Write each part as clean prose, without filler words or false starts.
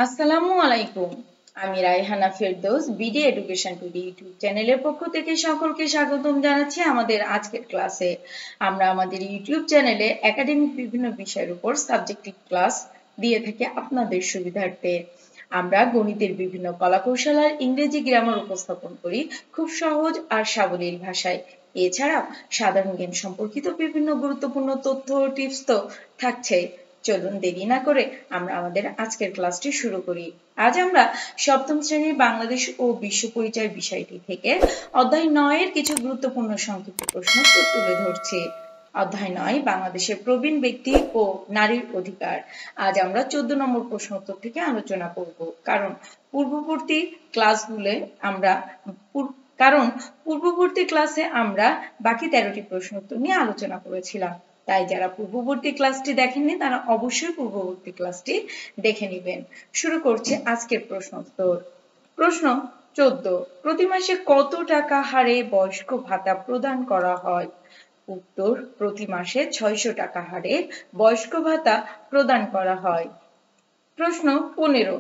আসসালামু আলাইকুম। আমি Raihana Ferdous BD education today YouTube চ্যানেলের পক্ষ থেকে সকলকে স্বাগতম জানাচ্ছি আমাদের আজকের ক্লাসে। আমরা আমাদের ইউটিউব চ্যানেলে একাডেমিক বিভিন্ন বিষয়ের উপর সাবজেক্টিভ ক্লাস দিয়ে থাকি আপনাদের সুবিধার্থে। আমরা গণিতের বিভিন্ন কলাকৌশল আর ইংরেজি গ্রামার উপস্থাপন করি খুব সহজ আর সাবলীল ভাষায়। এছাড়াও সাধারণ জ্ঞান সম্পর্কিত বিভিন্ন গুরুত্বপূর্ণ তথ্য ও টিপস তো থাকছে। চলুন দেরি না করে আমরা আমাদের আজকের ক্লাসটি শুরু করি। আজ আমরা সপ্তম শ্রেণীর বাংলাদেশ ও বিশ্ব পরিচয় বিষয়টি থেকে অধ্যায় 9 এর কিছু গুরুত্বপূর্ণ সংক্ষিপ্ত প্রশ্ন তুলে ধরছি। অধ্যায় 9 বাংলাদেশের প্রবীণ ব্যক্তি ও নারীর অধিকার। আজ আমরা 14 নম্বর প্রশ্ন উত্তর থেকে আলোচনা করব। পূর্ববর্তী ক্লাসে আমরা বাকি 13টি প্রশ্ন উত্তর নিয়ে আলোচনা করেছিলাম। তাই যারা পূর্ববর্তী ক্লাসটি দেখেননি তারা অবশ্যই পূর্ববর্তী ক্লাসটি দেখে নেবেন। শুরু করছি আজকের প্রশ্ন উত্তর। প্রশ্ন 14, প্রতি মাসে কত টাকা হারে বয়স্ক ভাতা প্রদান করা হয়? উত্তর, প্রতি মাসে 600 টাকা হারে বয়স্ক ভাতা প্রদান করা হয়। প্রশ্ন 15,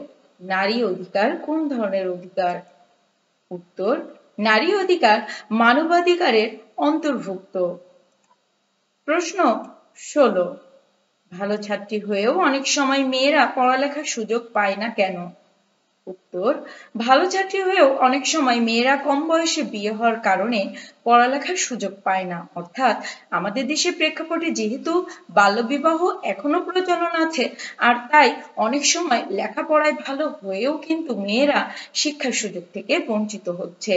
নারী অধিকার কোন ধরনের অধিকার? উত্তর, নারী অধিকার মানবাধিকারের অন্তর্ভুক্ত। প্রশ্ন 16, ভালো ছাত্রী হয়েও অনেক সময় মেয়েরা পড়ালেখার সুযোগ পায় না কেন? উত্তর, ভালো ছাত্রী হয়েও অনেক সময় মেয়েরা কম বয়সে বিয়ে হওয়ার কারণে পড়ালেখার সুযোগ পায় না। অর্থাৎ আমাদের দেশের প্রেক্ষাপটে যেহেতু বাল্যবিবাহ এখনো প্রচলন আছে, আর তাই অনেক সময় লেখাপড়ায় ভালো হয়েও কিন্তু মেয়েরা শিক্ষার সুযোগ থেকে বঞ্চিত হচ্ছে।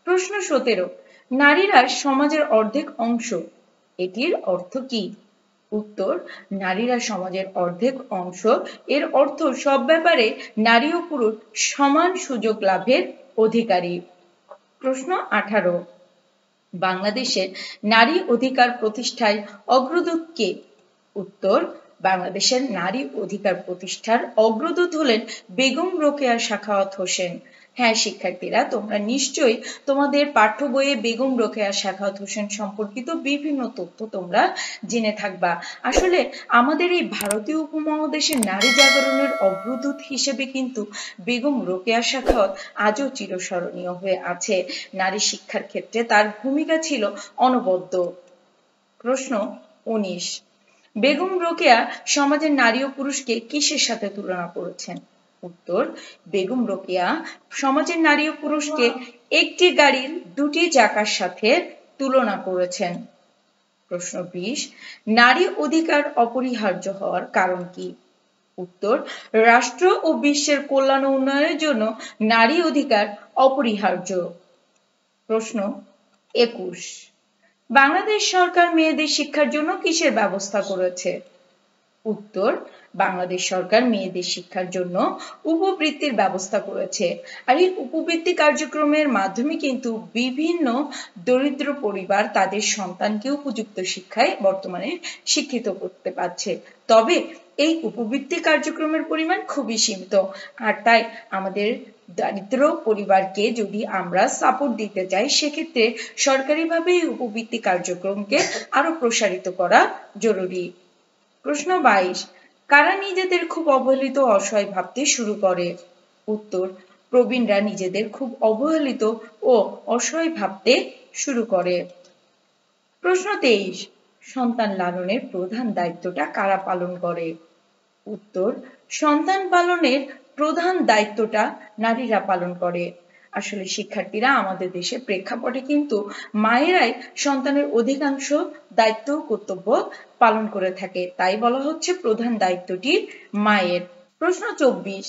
প্রশ্ন 17, নারীরা সমাজের অর্ধেক অংশ, এটির অর্থ কি? উত্তর, নারীরা সমাজের অর্ধেক অংশ এর অর্থ সব ব্যাপারে নারী ও পুরুষ সমান সুযোগ লাভের অধিকারী। প্রশ্ন 18, বাংলাদেশের নারী অধিকার প্রতিষ্ঠায় অগ্রদূত কে? উত্তর, বাংলাদেশের নারী অধিকার প্রতিষ্ঠার অগ্রদূত হলেন বেগম রোকেয়া সাখাওয়াত হোসেন। হ্যাঁ শিক্ষার্থীরা, তোমরা নিশ্চয়ই তোমাদের পাঠ্য বইয়ে বেগম রোকেয়া সাখাওয়াত হোসেন সম্পর্কিত বিভিন্ন তথ্য তোমরা জেনে থাকবা। আসলে আমাদের এই ভারতীয় উপমহাদেশের নারী জাগরণের অগ্রদূত হিসেবে কিন্তু বেগম রোকেয়া সাখাওয়াত আজও চিরস্মরণীয় হয়ে আছে। নারী শিক্ষার ক্ষেত্রে তার ভূমিকা ছিল অনবদ্য। প্রশ্ন 19, বেগম রোকেয়া সমাজের নারী ও পুরুষকে কিসের সাথে তুলনা করেছেন? উত্তর, বেগম রোকেয়া সমাজের নারী ও পুরুষকে একটি গাড়ির দুটি চাকার সাথে তুলনা করেছেন। প্রশ্ন 20, নারী অধিকার অপরিহার্য হওয়ার কারণ কি? উত্তর, রাষ্ট্র ও বিশ্বের কল্যাণ ও উন্নয়নের জন্য নারী অধিকার অপরিহার্য। প্রশ্ন 21, বাংলাদেশ সরকার মেয়েদের শিক্ষার জন্য কিসের ব্যবস্থা করেছে? উত্তর, বাংলাদেশ সরকার মেয়েদের শিক্ষার জন্য উপবৃত্তির ব্যবস্থা করেছে। আর এই উপবৃত্তি কার্যক্রমের মাধ্যমে কিন্তু বিভিন্ন দরিদ্র পরিবার তাদের সন্তানকে উপযুক্ত শিক্ষায় বর্তমানে শিক্ষিত করতে পারছে। তবে এই উপবৃত্তি কার্যক্রমের পরিমাণ খুবই সীমিত, আর তাই আমাদের দরিদ্র পরিবারকে যদি আমরা সাপোর্ট দিতে চাই সেক্ষেত্রে সরকারিভাবে এই উপবৃত্তি কার্যক্রমকে আরো প্রসারিত করা জরুরি। প্রশ্ন 22, কারা নিজেদের খুব অবহেলিত অসহায় ভাবতে শুরু করে? উত্তর, প্রবীণরা নিজেদের খুব অবহেলিত ও অসহায় ভাবতে শুরু করে। প্রশ্ন 23, সন্তান লালনের প্রধান দায়িত্বটা কারা পালন করে? উত্তর, সন্তান পালনের প্রধান দায়িত্বটা নারীরা পালন করে। আসলে শিক্ষার্থীরা, আমাদের দেশের প্রেক্ষাপটে কিন্তু মায়েরাই সন্তানের অধিকাংশ দায়িত্ব কর্তব্য পালন করে থাকে, তাই বলা হচ্ছে প্রধান দায়িত্বটি মায়ের। প্রশ্ন 24,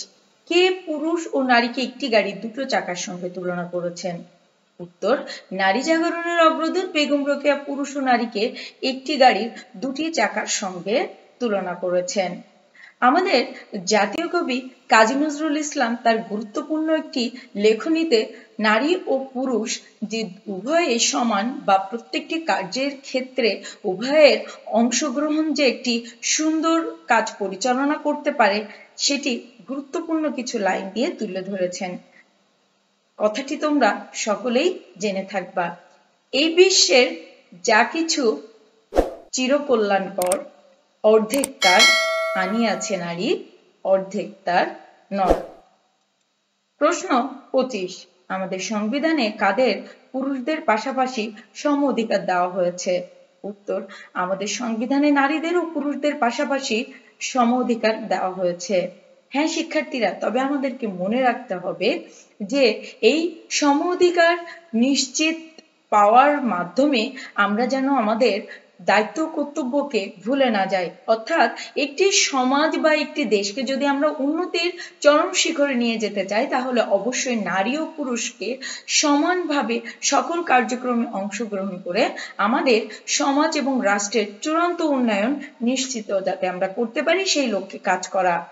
কে পুরুষ ও নারীকে একটি গাড়ির দুটো চাকার সঙ্গে তুলনা করেছেন? উত্তর, নারী জাগরণের অগ্রদূত বেগম রোকেয়া পুরুষ ও নারীকে একটি গাড়ির দুটি চাকার সঙ্গে তুলনা করেছেন। আমাদের জাতীয় কবি কাজী নজরুল ইসলাম তার গুরুত্বপূর্ণ একটি লেখনীতে নারী ও পুরুষ যে উভয়ে সমান বা প্রত্যেকটি কার্যের ক্ষেত্রে উভয়ের অংশগ্রহণ যে একটি সুন্দর কাজ পরিচালনা করতে পারে সেটি গুরুত্বপূর্ণ কিছু লাইন দিয়ে তুলে ধরেছেন। কথাটি তোমরা সকলেই জেনে থাকবা। এই বিশ্বের যা কিছু চিরকল্যাণকর অর্ধেক তার আনিয়াছে নারী, অর্ধেক তার নয়। প্রশ্ন 25, আমাদের সংবিধানে কাদের পুরুষদের পাশাপাশি সম অধিকার দেওয়া হয়েছে? উত্তর, আমাদের সংবিধানে নারীদের ও পুরুষদের পাশাপাশি সম অধিকার দেওয়া হয়েছে। হ্যাঁ শিক্ষার্থীরা, তবে আমাদেরকে মনে রাখতে হবে যে এই সম অধিকার নিশ্চিত পাওয়ার মাধ্যমে আমরা যেন আমাদের দায়িত্ব কর্তব্যকে ভুলে না যাই। অর্থাৎ একটি সমাজ বা একটি দেশকে যদি আমরা উন্নতির চরম শিখরে নিয়ে যেতে চাই, তাহলে অবশ্যই নারী ও পুরুষকে সমানভাবে সকল কার্যক্রমে অংশগ্রহণ করে আমাদের সমাজ এবং রাষ্ট্রের চূড়ান্ত উন্নয়ন নিশ্চিত যাতে আমরা করতে পারি, সেই লক্ষ্যে কাজ করা।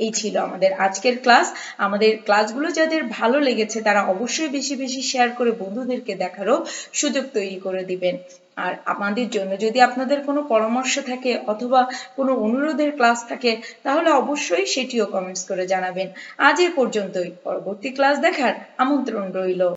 এই ছিল আমাদের আজকের ক্লাস। আমাদের ক্লাসগুলো যাদের ভালো লেগেছে তারা অবশ্যই বেশি বেশি শেয়ার করে বন্ধুদেরকে দেখারও সুযোগ তৈরি করে দিবেন। আর আমাদের জন্য যদি আপনাদের কোনো পরামর্শ থাকে অথবা কোনো অনুরোধের ক্লাস থাকে, তাহলে অবশ্যই সেটিও কমেন্টস করে জানাবেন। আজ এ পর্যন্তই। পরবর্তী ক্লাস দেখার আমন্ত্রণ রইল।